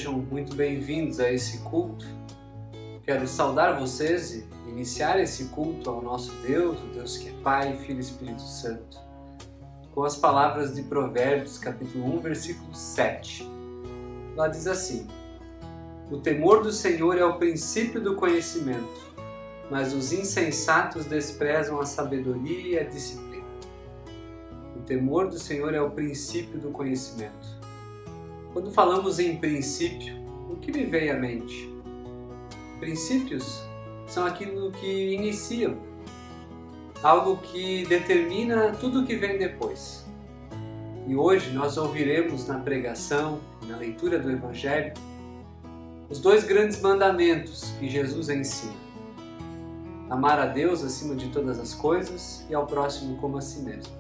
sejam muito bem-vindos a esse culto. Quero saudar vocês e iniciar esse culto ao nosso Deus, o Deus que é Pai, Filho e Espírito Santo, com as palavras de Provérbios, capítulo 1, versículo 7. Lá diz assim: o temor do Senhor é o princípio do conhecimento, mas os insensatos desprezam a sabedoria e a disciplina. O temor do Senhor é o princípio do conhecimento. Quando falamos em princípio, o que me vem à mente? Princípios são aquilo que iniciam, algo que determina tudo o que vem depois. E hoje nós ouviremos na pregação, na leitura do Evangelho, os dois grandes mandamentos que Jesus ensina: amar a Deus acima de todas as coisas e ao próximo como a si mesmo.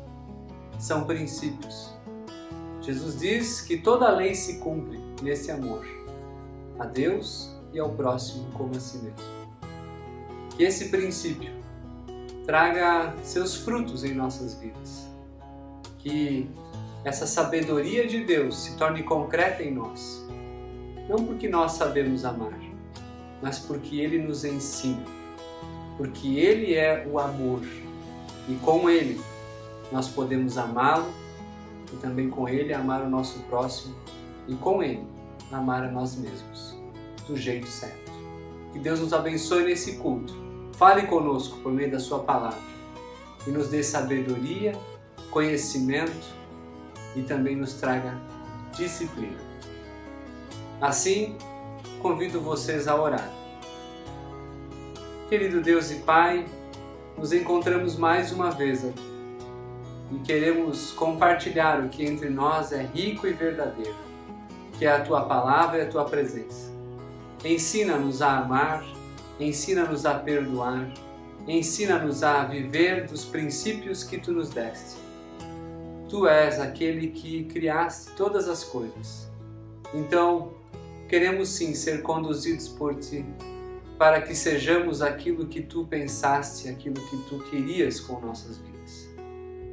São princípios. Jesus diz que toda a lei se cumpre nesse amor a Deus e ao próximo como a si mesmo. Que esse princípio traga seus frutos em nossas vidas. Que essa sabedoria de Deus se torne concreta em nós. Não porque nós sabemos amar, mas porque Ele nos ensina. Porque Ele é o amor. E com Ele nós podemos amá-lo e também com Ele amar o nosso próximo e com Ele amar a nós mesmos, do jeito certo. Que Deus nos abençoe nesse culto. Fale conosco por meio da Sua palavra e nos dê sabedoria, conhecimento e também nos traga disciplina. Assim, convido vocês a orar. Querido Deus e Pai, nos encontramos mais uma vez aqui e queremos compartilhar o que entre nós é rico e verdadeiro, que é a Tua palavra e a Tua presença. Ensina-nos a amar, ensina-nos a perdoar, ensina-nos a viver dos princípios que Tu nos deste. Tu és aquele que criaste todas as coisas. Então, queremos sim ser conduzidos por Ti, para que sejamos aquilo que Tu pensaste, aquilo que Tu querias com nossas vidas,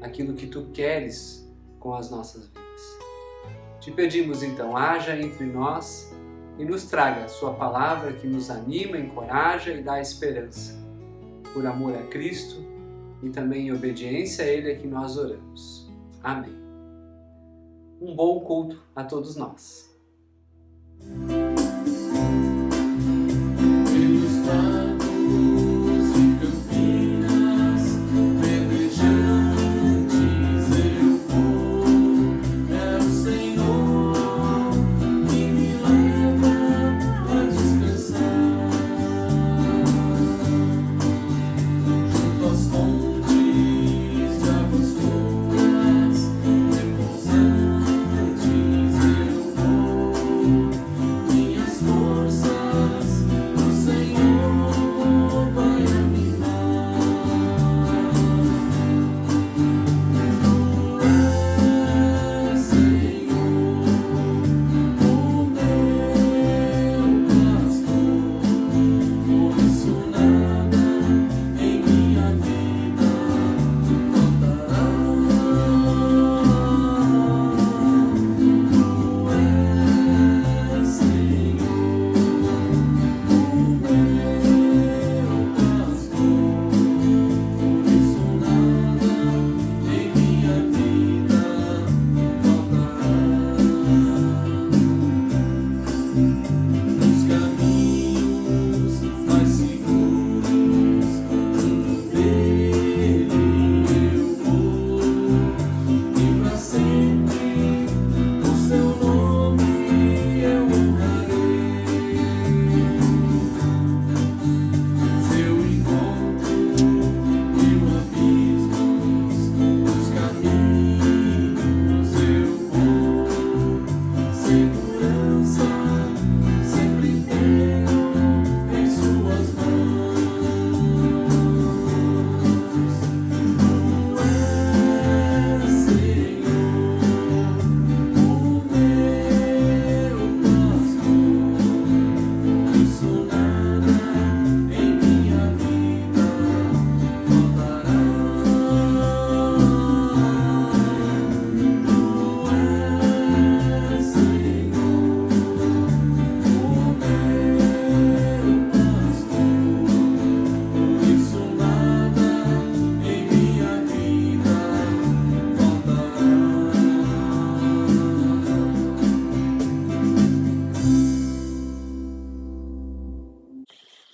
aquilo que Tu queres com as nossas vidas. Te pedimos então, haja entre nós e nos traga a Sua palavra que nos anima, encoraja e dá esperança. Por amor a Cristo e também em obediência a Ele é que nós oramos. Amém. Um bom culto a todos nós.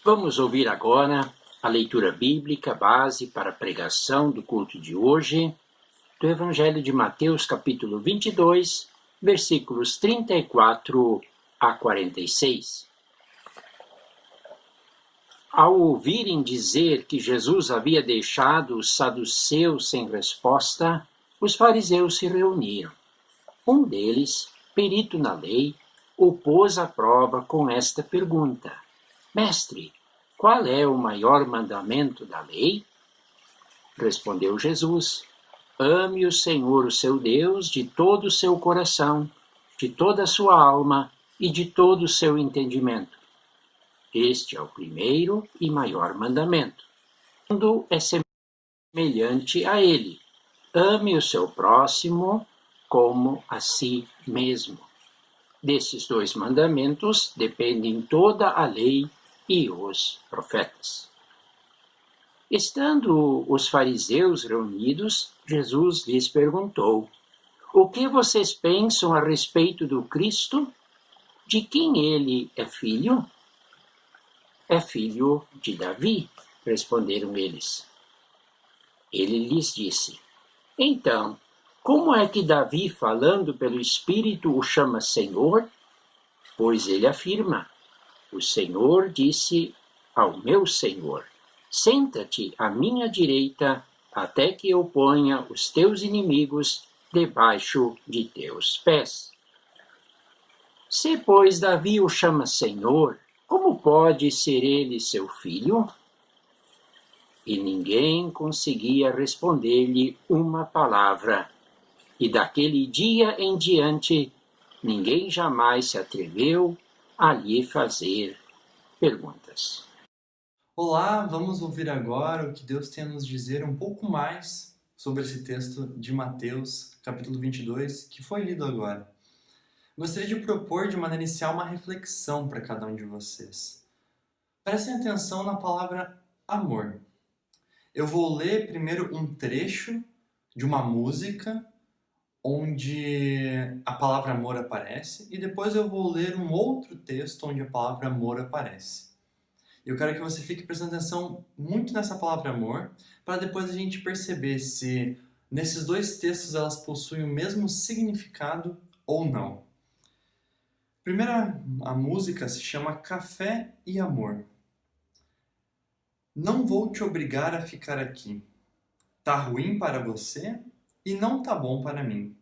Vamos ouvir agora a leitura bíblica base para a pregação do culto de hoje, do Evangelho de Mateus, capítulo 22, versículos 34 a 46. Ao ouvirem dizer que Jesus havia deixado os saduceus sem resposta, os fariseus se reuniram. Um deles, perito na lei, o pôs à prova com esta pergunta: Mestre, qual é o maior mandamento da lei? Respondeu Jesus: Ame o Senhor, o seu Deus, de todo o seu coração, de toda a sua alma e de todo o seu entendimento. Este é o primeiro e maior mandamento. O segundo é semelhante a ele: ame o seu próximo como a si mesmo. Desses dois mandamentos dependem toda a lei e os profetas. Estando os fariseus reunidos, Jesus lhes perguntou: O que vocês pensam a respeito do Cristo? De quem ele é filho? É filho de Davi, responderam eles. Ele lhes disse: Então, como é que Davi, falando pelo Espírito, o chama Senhor? Pois ele afirma: O Senhor disse ao meu Senhor: Senta-te à minha direita, até que eu ponha os teus inimigos debaixo de teus pés. Se, pois, Davi o chama Senhor, como pode ser ele seu filho? E ninguém conseguia responder-lhe uma palavra. E daquele dia em diante, ninguém jamais se atreveu a lhe fazer perguntas. Olá, vamos ouvir agora o que Deus tem a nos dizer um pouco mais sobre esse texto de Mateus, capítulo 22, que foi lido agora. Gostaria de propor de maneira inicial uma reflexão para cada um de vocês. Prestem atenção na palavra amor. Eu vou ler primeiro um trecho de uma música onde a palavra amor aparece e depois eu vou ler um outro texto onde a palavra amor aparece. Eu quero que você fique prestando atenção muito nessa palavra amor, para depois a gente perceber se nesses dois textos elas possuem o mesmo significado ou não. Primeira, a música se chama Café e Amor. Não vou te obrigar a ficar aqui. Tá ruim para você e não tá bom para mim.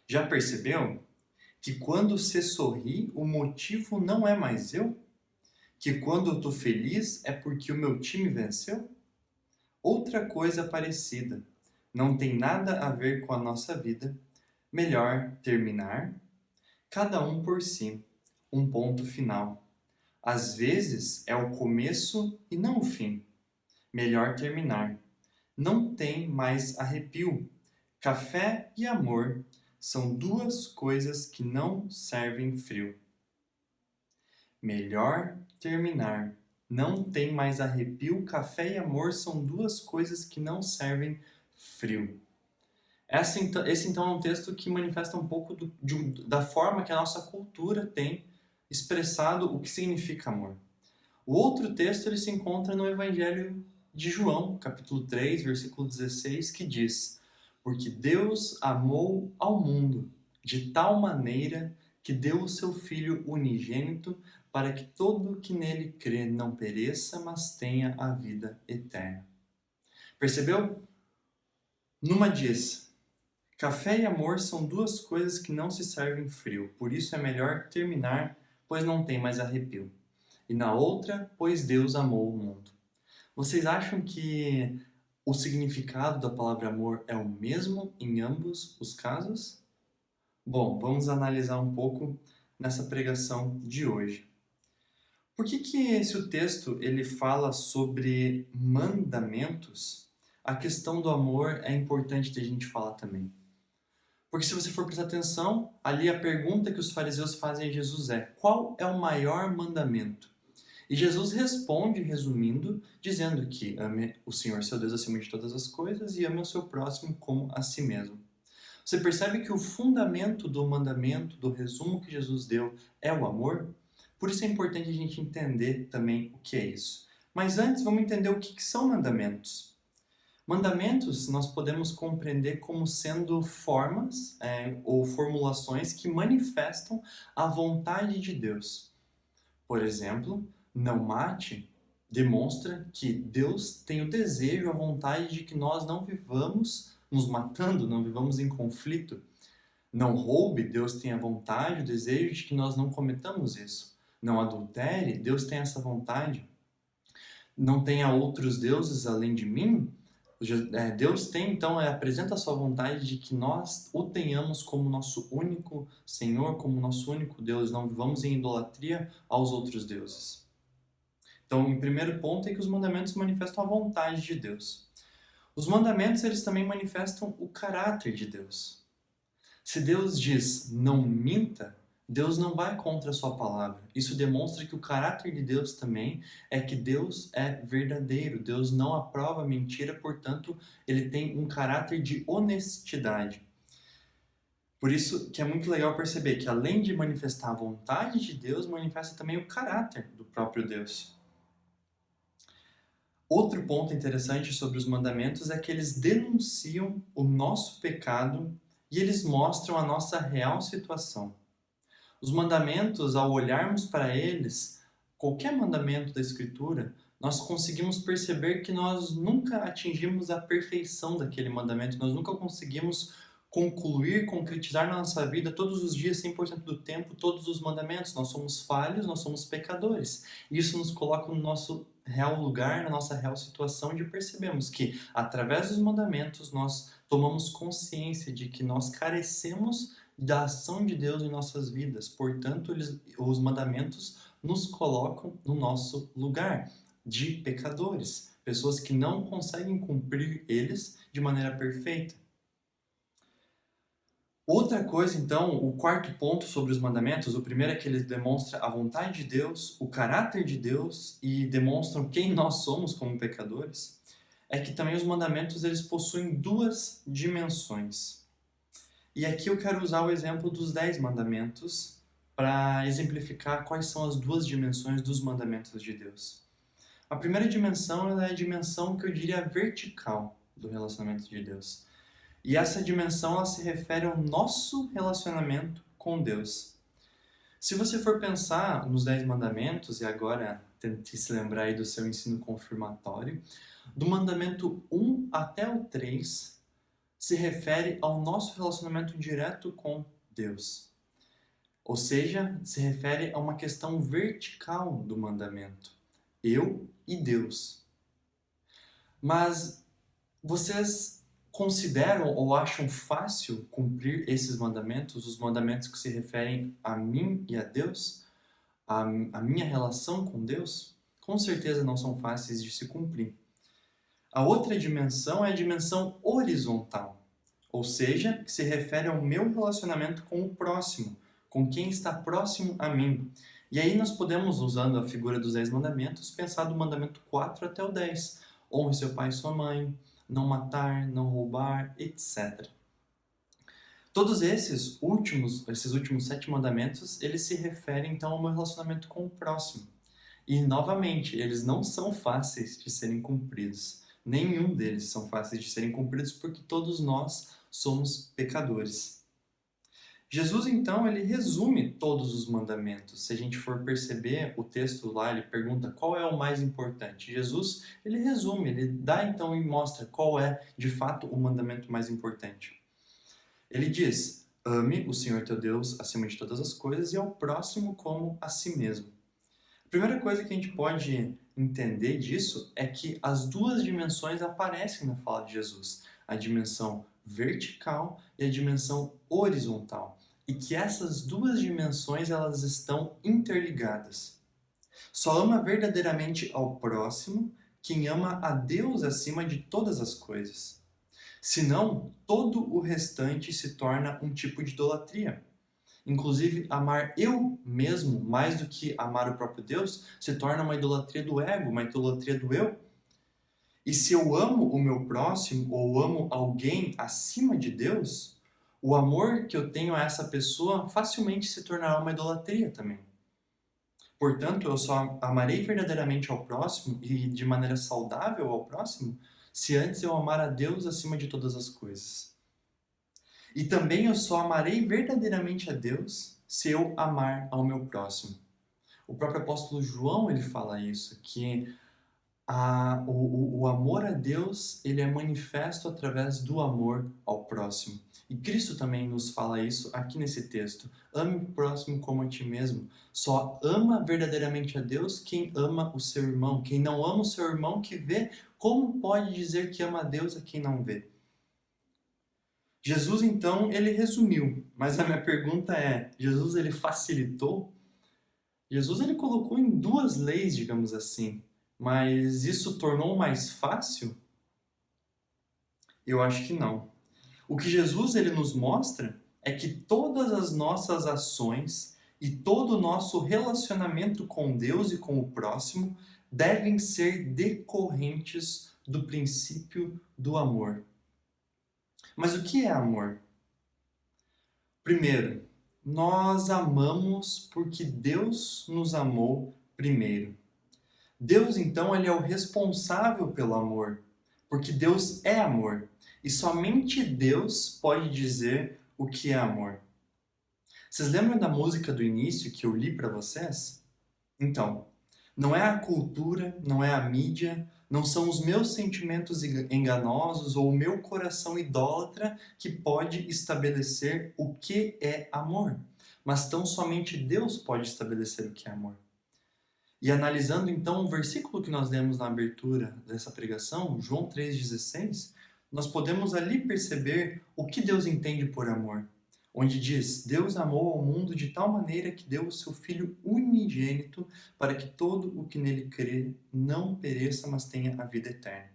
Já percebeu que quando você sorri, o motivo não é mais eu? Que quando eu tô feliz é porque o meu time venceu? Outra coisa parecida. Não tem nada a ver com a nossa vida. Melhor terminar. Cada um por si. Um ponto final. Às vezes é o começo e não o fim. Melhor terminar. Não tem mais arrepio. Café e amor são duas coisas que não servem frio. Melhor terminar. Não tem mais arrepio. Café e amor são duas coisas que não servem frio. Esse então é um texto que manifesta um pouco da forma que a nossa cultura tem expressado o que significa amor. O outro texto ele se encontra no Evangelho de João, capítulo 3, versículo 16, que diz: Porque Deus amou ao mundo de tal maneira que deu o seu Filho unigênito para que todo que nele crê não pereça, mas tenha a vida eterna. Percebeu? Numa diz: Café e amor são duas coisas que não se servem frio, por isso é melhor terminar, pois não tem mais arrepio. E na outra, pois Deus amou o mundo. Vocês acham que o significado da palavra amor é o mesmo em ambos os casos? Bom, vamos analisar um pouco nessa pregação de hoje. Por que se o texto ele fala sobre mandamentos, a questão do amor é importante de a gente falar também? Porque se você for prestar atenção, ali a pergunta que os fariseus fazem a Jesus é: qual é o maior mandamento? E Jesus responde, resumindo, dizendo que ame o Senhor seu Deus acima de todas as coisas e ame o seu próximo como a si mesmo. Você percebe que o fundamento do mandamento, do resumo que Jesus deu, é o amor? Por isso é importante a gente entender também o que é isso. Mas antes, vamos entender o que são mandamentos. Mandamentos nós podemos compreender como sendo formas ou formulações que manifestam a vontade de Deus. Por exemplo, não mate demonstra que Deus tem o desejo, a vontade de que nós não vivamos nos matando, não vivamos em conflito. Não roube, Deus tem a vontade, o desejo de que nós não cometamos isso. Não adultere, Deus tem essa vontade. Não tenha outros deuses além de mim, Deus tem, então, apresenta a sua vontade de que nós o tenhamos como nosso único Senhor, como nosso único Deus, não vivamos em idolatria aos outros deuses. Então, em primeiro ponto é que os mandamentos manifestam a vontade de Deus. Os mandamentos, eles também manifestam o caráter de Deus. Se Deus diz, não minta, Deus não vai contra a sua palavra. Isso demonstra que o caráter de Deus também é que Deus é verdadeiro. Deus não aprova mentira, portanto, ele tem um caráter de honestidade. Por isso que é muito legal perceber que além de manifestar a vontade de Deus, manifesta também o caráter do próprio Deus. Outro ponto interessante sobre os mandamentos é que eles denunciam o nosso pecado e eles mostram a nossa real situação. Os mandamentos, ao olharmos para eles, qualquer mandamento da Escritura, nós conseguimos perceber que nós nunca atingimos a perfeição daquele mandamento, nós nunca conseguimos concluir, concretizar na nossa vida todos os dias, 100% do tempo, todos os mandamentos. Nós somos falhos, nós somos pecadores. Isso nos coloca no nosso real lugar, na nossa real situação de percebemos que, através dos mandamentos, nós tomamos consciência de que nós carecemos da ação de Deus em nossas vidas. Portanto, os mandamentos nos colocam no nosso lugar de pecadores, pessoas que não conseguem cumprir eles de maneira perfeita. Outra coisa, então, o quarto ponto sobre os mandamentos, o primeiro é que eles demonstram a vontade de Deus, o caráter de Deus e demonstram quem nós somos como pecadores, é que também os mandamentos eles possuem duas dimensões. E aqui eu quero usar o exemplo dos 10 mandamentos para exemplificar quais são as duas dimensões dos mandamentos de Deus. A primeira dimensão é a dimensão que eu diria vertical do relacionamento de Deus. E essa dimensão ela se refere ao nosso relacionamento com Deus. Se você for pensar nos 10 mandamentos, e agora tente se lembrar aí do seu ensino confirmatório, do mandamento 1 até o 3, se refere ao nosso relacionamento direto com Deus. Ou seja, se refere a uma questão vertical do mandamento. Eu e Deus. Mas vocês consideram ou acham fácil cumprir esses mandamentos, os mandamentos que se referem a mim e a Deus? A minha relação com Deus? Com certeza não são fáceis de se cumprir. A outra dimensão é a dimensão horizontal, ou seja, que se refere ao meu relacionamento com o próximo, com quem está próximo a mim. E aí nós podemos, usando a figura dos 10 mandamentos, pensar do mandamento 4 até o 10. Honre seu pai e sua mãe, não matar, não roubar, etc. Todos esses últimos 7 mandamentos, eles se referem então ao meu relacionamento com o próximo. E, novamente, eles não são fáceis de serem cumpridos. Nenhum deles são fáceis de serem cumpridos porque todos nós somos pecadores. Jesus, então, ele resume todos os mandamentos. Se a gente for perceber o texto lá, ele pergunta qual é o mais importante. Jesus, ele resume, ele dá então e mostra qual é, de fato, o mandamento mais importante. Ele diz, ame o Senhor teu Deus acima de todas as coisas e ao próximo como a si mesmo. A primeira coisa que a gente pode entender disso é que as duas dimensões aparecem na fala de Jesus. A dimensão vertical e a dimensão horizontal. E que essas duas dimensões elas estão interligadas. Só ama verdadeiramente ao próximo quem ama a Deus acima de todas as coisas. Senão, todo o restante se torna um tipo de idolatria. Inclusive, amar eu mesmo mais do que amar o próprio Deus se torna uma idolatria do ego, uma idolatria do eu. E se eu amo o meu próximo ou amo alguém acima de Deus, o amor que eu tenho a essa pessoa facilmente se tornará uma idolatria também. Portanto, eu só amarei verdadeiramente ao próximo e de maneira saudável ao próximo se antes eu amar a Deus acima de todas as coisas. E também eu só amarei verdadeiramente a Deus se eu amar ao meu próximo. O próprio apóstolo João, ele fala isso, que o amor a Deus, ele é manifesto através do amor ao próximo. E Cristo também nos fala isso aqui nesse texto. Ame o próximo como a ti mesmo. Só ama verdadeiramente a Deus quem ama o seu irmão. Quem não ama o seu irmão que vê, como pode dizer que ama a Deus a quem não vê? Jesus, então, ele resumiu. Mas a minha pergunta é, Jesus, ele facilitou? Jesus, ele colocou em 2 leis, digamos assim. Mas isso tornou mais fácil? Eu acho que não. O que Jesus ele nos mostra é que todas as nossas ações e todo o nosso relacionamento com Deus e com o próximo devem ser decorrentes do princípio do amor. Mas o que é amor? Primeiro, nós amamos porque Deus nos amou primeiro. Deus, então, ele é o responsável pelo amor, porque Deus é amor. E somente Deus pode dizer o que é amor. Vocês lembram da música do início que eu li para vocês? Então, não é a cultura, não é a mídia, não são os meus sentimentos enganosos ou o meu coração idólatra que pode estabelecer o que é amor. Mas tão somente Deus pode estabelecer o que é amor. E analisando então o versículo que nós lemos na abertura dessa pregação, João 3,16, nós podemos ali perceber o que Deus entende por amor. Onde diz, Deus amou ao mundo de tal maneira que deu o seu Filho unigênito para que todo o que nele crê não pereça, mas tenha a vida eterna.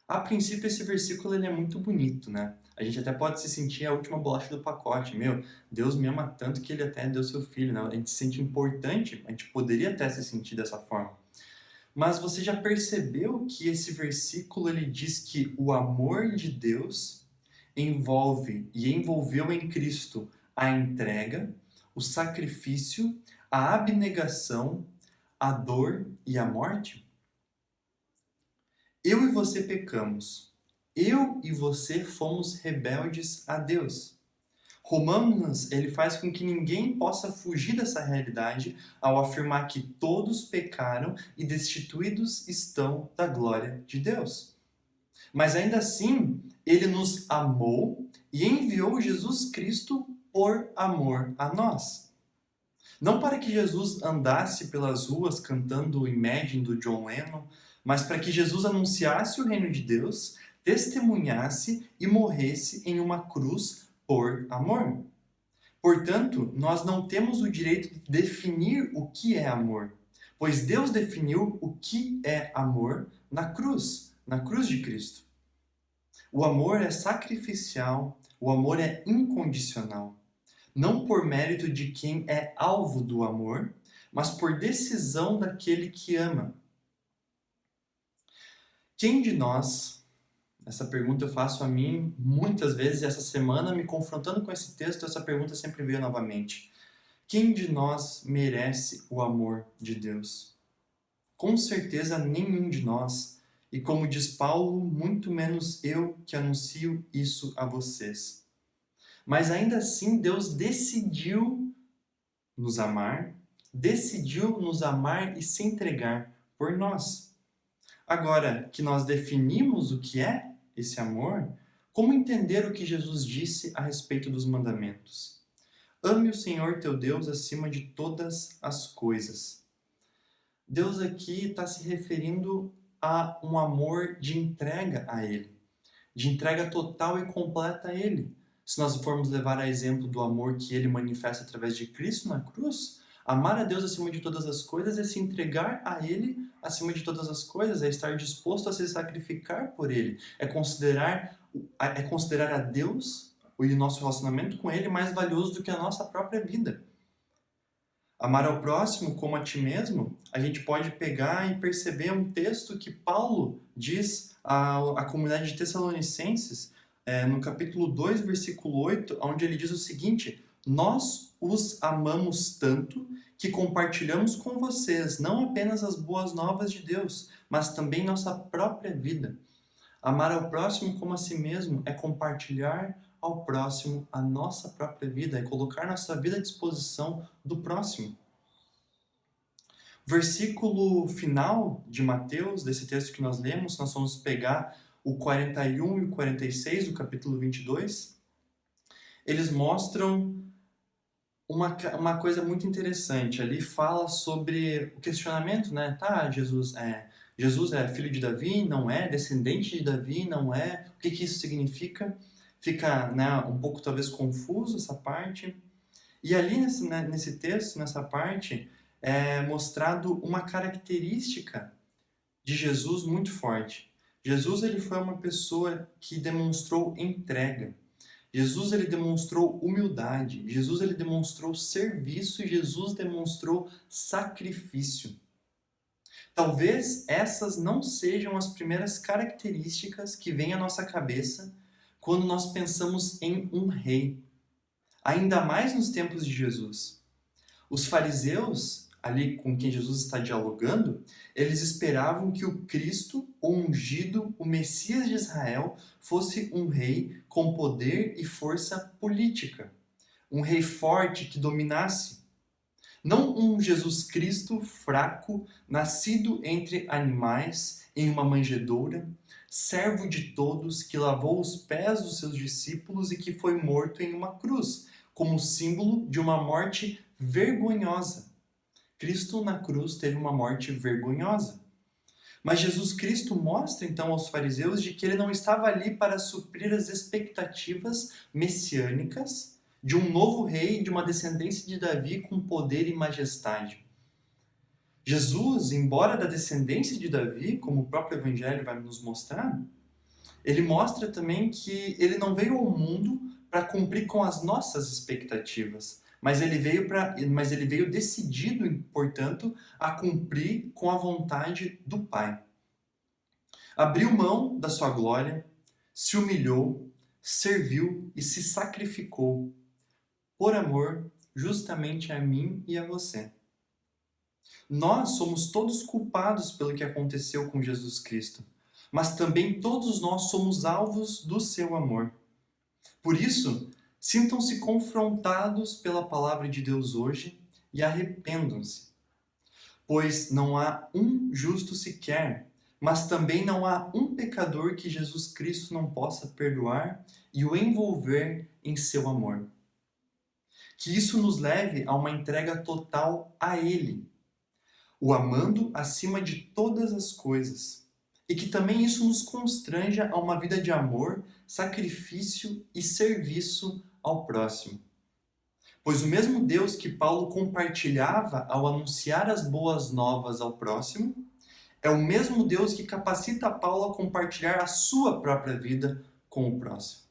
A princípio, esse versículo ele é muito bonito, né? A gente até pode se sentir a última bolacha do pacote. Meu, Deus me ama tanto que ele até deu seu filho, né? A gente se sente importante, a gente poderia até se sentir dessa forma. Mas você já percebeu que esse versículo ele diz que o amor de Deus envolve e envolveu em Cristo a entrega, o sacrifício, a abnegação, a dor e a morte? Eu e você pecamos. Eu e você fomos rebeldes a Deus. Romanos, ele faz com que ninguém possa fugir dessa realidade ao afirmar que todos pecaram e destituídos estão da glória de Deus. Mas ainda assim, ele nos amou e enviou Jesus Cristo por amor a nós. Não para que Jesus andasse pelas ruas cantando o Imagine do John Lennon, mas para que Jesus anunciasse o reino de Deus, testemunhasse e morresse em uma cruz por amor. Portanto, nós não temos o direito de definir o que é amor, pois Deus definiu o que é amor na cruz de Cristo. O amor é sacrificial, o amor é incondicional, não por mérito de quem é alvo do amor, mas por decisão daquele que ama. Quem de nós, essa pergunta eu faço a mim muitas vezes, essa semana me confrontando com esse texto, essa pergunta sempre veio novamente. Quem de nós merece o amor de Deus? Com certeza nenhum de nós. E como diz Paulo, muito menos eu que anuncio isso a vocês. Mas ainda assim, Deus decidiu nos amar e se entregar por nós. Agora que nós definimos o que é esse amor, como entender o que Jesus disse a respeito dos mandamentos? Ame o Senhor teu Deus acima de todas as coisas. Deus aqui está se referindo a um amor de entrega a Ele, de entrega total e completa a Ele. Se nós formos levar a exemplo do amor que Ele manifesta através de Cristo na cruz, amar a Deus acima de todas as coisas é se entregar a Ele acima de todas as coisas, é estar disposto a se sacrificar por Ele, é considerar a Deus e o nosso relacionamento com Ele mais valioso do que a nossa própria vida. Amar ao próximo como a ti mesmo, a gente pode pegar e perceber um texto que Paulo diz à comunidade de Tessalonicenses, no capítulo 2, versículo 8, onde ele diz o seguinte: nós os amamos tanto que compartilhamos com vocês não apenas as boas novas de Deus, mas também nossa própria vida. Amar ao próximo como a si mesmo é compartilhar ao próximo a nossa própria vida, é colocar nossa vida à disposição do próximo. O versículo final de Mateus, desse texto que nós lemos, nós vamos pegar o 41 e o 46 do capítulo 22. Eles mostram uma coisa muito interessante. Ali fala sobre o questionamento, né? Tá, Jesus é filho de Davi? Não é? Descendente de Davi? Não é? O que isso significa? Fica, né, um pouco talvez confuso essa parte. E ali nesse texto, nessa parte, é mostrado uma característica de Jesus muito forte. Jesus ele foi uma pessoa que demonstrou entrega. Jesus ele demonstrou humildade. Jesus ele demonstrou serviço e Jesus demonstrou sacrifício. Talvez essas não sejam as primeiras características que vêm à nossa cabeça quando nós pensamos em um rei. Ainda mais nos tempos de Jesus. Os fariseus, ali com quem Jesus está dialogando, eles esperavam que o Cristo, o ungido, o Messias de Israel, fosse um rei com poder e força política. Um rei forte que dominasse. Não um Jesus Cristo fraco, nascido entre animais, em uma manjedoura, servo de todos, que lavou os pés dos seus discípulos e que foi morto em uma cruz, como símbolo de uma morte vergonhosa. Cristo na cruz teve uma morte vergonhosa. Mas Jesus Cristo mostra então aos fariseus de que ele não estava ali para suprir as expectativas messiânicas de um novo rei, de uma descendência de Davi com poder e majestade. Jesus, embora da descendência de Davi, como o próprio Evangelho vai nos mostrar, ele mostra também que ele não veio ao mundo para cumprir com as nossas expectativas, mas ele veio decidido, portanto, a cumprir com a vontade do Pai. Abriu mão da sua glória, se humilhou, serviu e se sacrificou, por amor, justamente a mim e a você. Nós somos todos culpados pelo que aconteceu com Jesus Cristo, mas também todos nós somos alvos do seu amor. Por isso, sintam-se confrontados pela palavra de Deus hoje e arrependam-se. Pois não há um justo sequer, mas também não há um pecador que Jesus Cristo não possa perdoar e o envolver em seu amor. Que isso nos leve a uma entrega total a Ele, o amando acima de todas as coisas. E que também isso nos constranja a uma vida de amor, sacrifício e serviço ao próximo. Pois o mesmo Deus que Paulo compartilhava ao anunciar as boas novas ao próximo, é o mesmo Deus que capacita Paulo a compartilhar a sua própria vida com o próximo.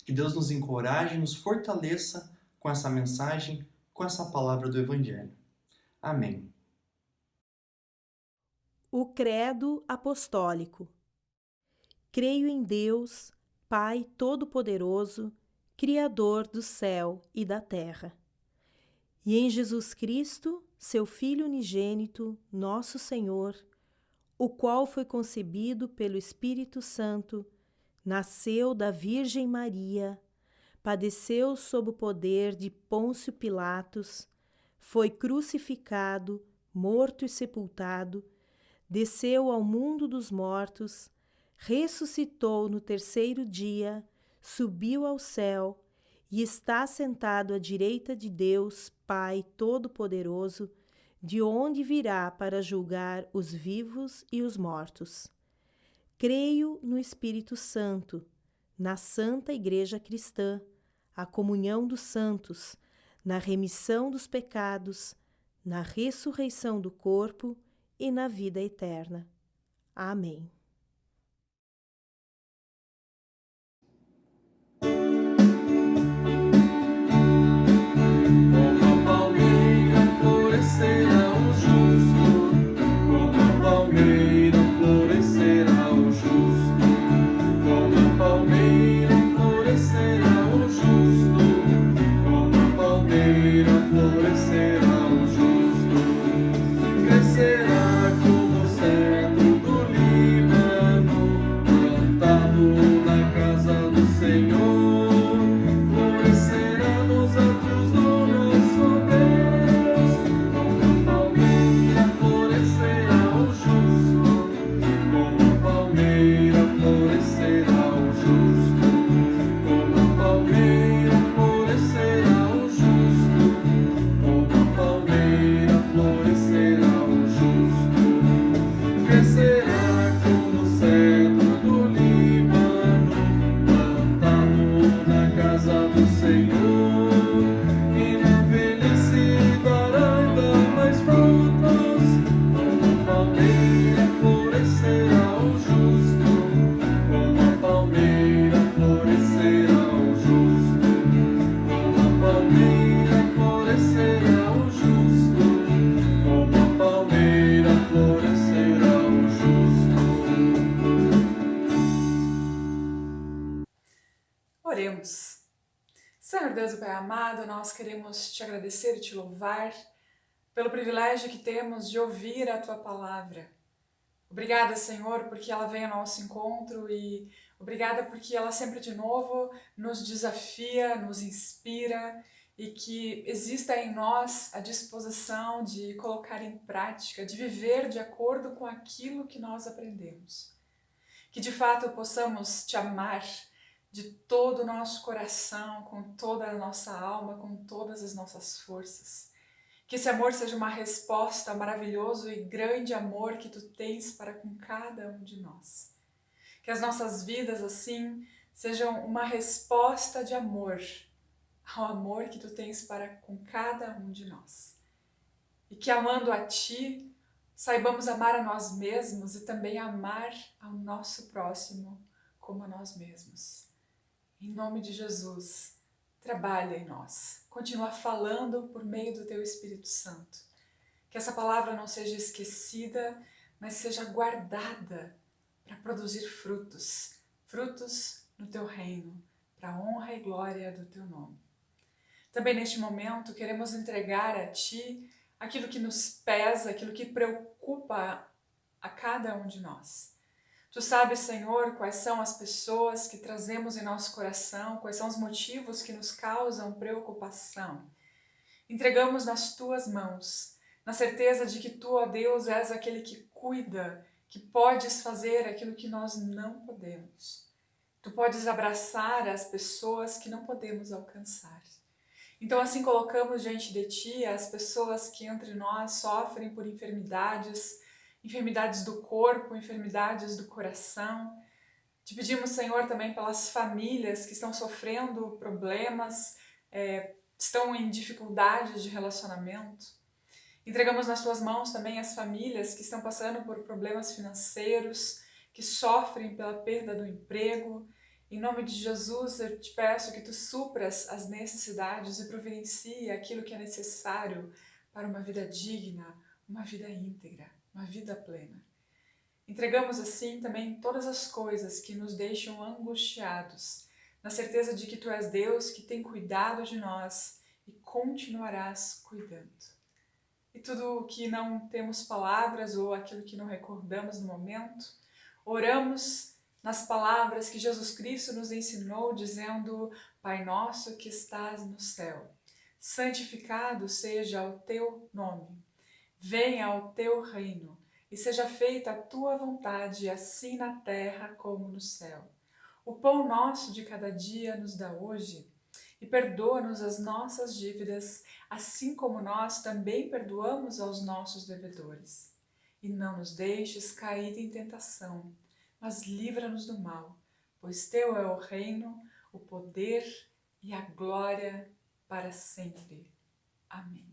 Que Deus nos encoraje e nos fortaleça com essa mensagem, com essa palavra do Evangelho. Amém. O Credo Apostólico. Creio em Deus, Pai Todo-Poderoso, Criador do céu e da terra, e em Jesus Cristo, seu Filho unigênito, nosso Senhor, o qual foi concebido pelo Espírito Santo, nasceu da Virgem Maria, padeceu sob o poder de Pôncio Pilatos, foi crucificado, morto e sepultado, desceu ao mundo dos mortos, ressuscitou no terceiro dia, subiu ao céu e está sentado à direita de Deus, Pai Todo-Poderoso, de onde virá para julgar os vivos e os mortos. Creio no Espírito Santo, na Santa Igreja Cristã, a comunhão dos santos, na remissão dos pecados, na ressurreição do corpo e na vida eterna. Amém. Florescerá o Deus e Pai amado, nós queremos te agradecer e te louvar pelo privilégio que temos de ouvir a Tua Palavra. Obrigada, Senhor, porque ela vem ao nosso encontro e obrigada porque ela sempre de novo nos desafia, nos inspira e que exista em nós a disposição de colocar em prática, de viver de acordo com aquilo que nós aprendemos. Que de fato possamos te amar de todo o nosso coração, com toda a nossa alma, com todas as nossas forças. Que esse amor seja uma resposta ao maravilhoso e grande amor que Tu tens para com cada um de nós. Que as nossas vidas, assim, sejam uma resposta de amor ao amor que Tu tens para com cada um de nós. E que amando a Ti, saibamos amar a nós mesmos e também amar ao nosso próximo como a nós mesmos. Em nome de Jesus, trabalha em nós. Continua falando por meio do Teu Espírito Santo. Que essa palavra não seja esquecida, mas seja guardada para produzir frutos. Frutos no Teu reino, para a honra e glória do Teu nome. Também neste momento queremos entregar a Ti aquilo que nos pesa, aquilo que preocupa a cada um de nós. Tu sabes, Senhor, quais são as pessoas que trazemos em nosso coração, quais são os motivos que nos causam preocupação. Entregamos nas Tuas mãos, na certeza de que Tu, ó Deus, és aquele que cuida, que podes fazer aquilo que nós não podemos. Tu podes abraçar as pessoas que não podemos alcançar. Então assim colocamos diante de Ti as pessoas que entre nós sofrem por enfermidades do corpo, enfermidades do coração. Te pedimos, Senhor, também pelas famílias que estão sofrendo problemas, estão em dificuldades de relacionamento. Entregamos nas Tuas mãos também as famílias que estão passando por problemas financeiros, que sofrem pela perda do emprego. Em nome de Jesus, eu te peço que Tu supras as necessidades e providencie aquilo que é necessário para uma vida digna, uma vida íntegra, uma vida plena. Entregamos assim também todas as coisas que nos deixam angustiados, na certeza de que Tu és Deus que tem cuidado de nós e continuarás cuidando. E tudo o que não temos palavras ou aquilo que não recordamos no momento, oramos nas palavras que Jesus Cristo nos ensinou, dizendo: Pai nosso que estás no céu, santificado seja o Teu nome. Venha o Teu reino e seja feita a Tua vontade, assim na terra como no céu. O pão nosso de cada dia nos dá hoje e perdoa-nos as nossas dívidas, assim como nós também perdoamos aos nossos devedores. E não nos deixes cair em tentação, mas livra-nos do mal, pois Teu é o reino, o poder e a glória para sempre. Amém.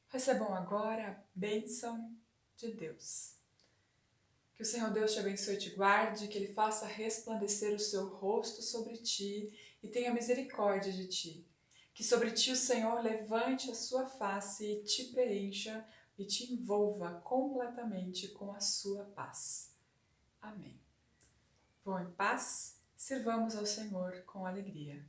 Recebam agora a bênção de Deus. Que o Senhor Deus te abençoe e te guarde, que Ele faça resplandecer o seu rosto sobre ti e tenha misericórdia de ti. Que sobre ti o Senhor levante a sua face e te preencha e te envolva completamente com a sua paz. Amém. Vão em paz, sirvamos ao Senhor com alegria.